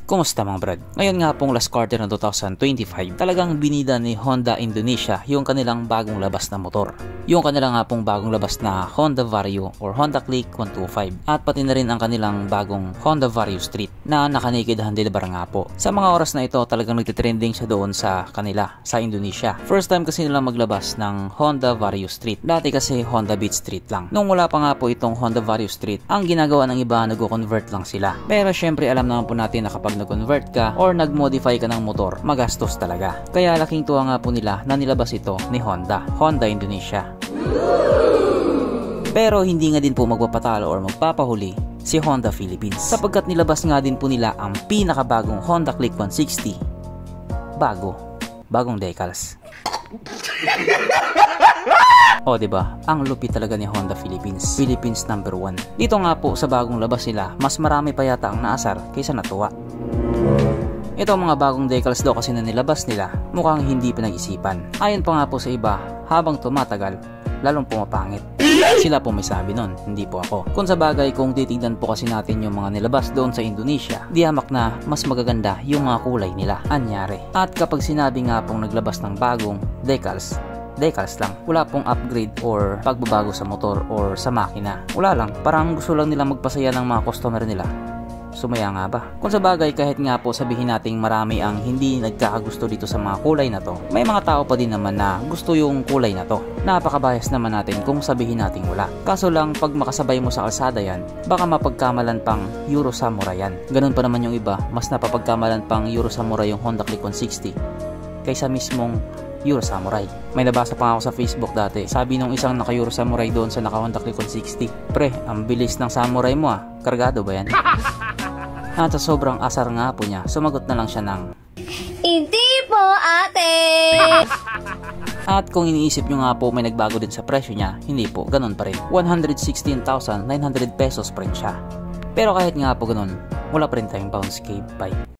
Kumusta mga brad? Ngayon nga pong last quarter ng 2025, talagang binida ni Honda Indonesia yung kanilang bagong labas na motor. Yung kanilang nga pong bagong labas na Honda Vario or Honda Click 125 at pati na rin ang kanilang bagong Honda Vario Street na naka-naked handlebar nga po. Sa mga oras na ito talagang nagtitrending siya doon sa kanila, sa Indonesia. First time kasi nilang maglabas ng Honda Vario Street. Dati kasi Honda Beat Street lang. Nung wala pa nga po itong Honda Vario Street, ang ginagawa ng iba nag-convert lang sila. Pero syempre alam naman po natin na kapag nag-convert ka or nag-modify ka ng motor, magastos talaga. Kaya laking tuwa nga po nila na nilabas ito ni Honda Indonesia. Pero hindi nga din po magpapatalo or magpapahuli si Honda Philippines sapagkat nilabas nga din po nila ang pinakabagong Honda Click 160. Bagong decals. O diba, ang lupit talaga ni Honda Philippines number 1. Dito nga po sa bagong labas nila, mas marami pa yata ang naasar kaysa natuwa. Ito ang mga bagong decals daw kasi na nilabas nila, mukhang hindi pinag-isipan. Ayon pa nga po sa iba, habang tumatagal, lalong pumapangit. Sila po may sabi nun, hindi po ako. Kung sa bagay, kung titignan po kasi natin yung mga nilabas doon sa Indonesia, di hamak na mas magaganda yung mga kulay nila, anyari. At kapag sinabi nga pong naglabas ng bagong decals lang. Wala pong upgrade or pagbabago sa motor or sa makina. Wala lang, parang gusto lang nila magpasaya ng mga customer nila. Sumaya nga ba? Kung sa bagay, kahit nga po sabihin nating marami ang hindi nagkakagusto dito sa mga kulay na to, may mga tao pa din naman na gusto yung kulay na to. Napakabayas naman natin kung sabihin nating wala. Kaso lang, pag makasabay mo sa kalsada yan, baka mapagkamalan pang Euro Samurai yan. Ganun pa naman yung iba, mas napapagkamalan pang Euro Samurai yung Honda Click 160 kaysa mismong Euro Samurai. May nabasa pa ako sa Facebook dati. Sabi nung isang naka Euro Samurai doon sa naka Honda Click 160, "Pre, ang bilis ng Samurai mo ah. Kargado ba yan?" At sa sobrang asar nga po niya, sumagot na lang siya ng "Hindi po, ate." At kung iniisip nyo nga po may nagbago din sa presyo niya, hindi po, ganun pa rin. 116,900 pesos pa rin siya. Pero kahit nga po ganun, wala pa rin tayong bounce cave bike.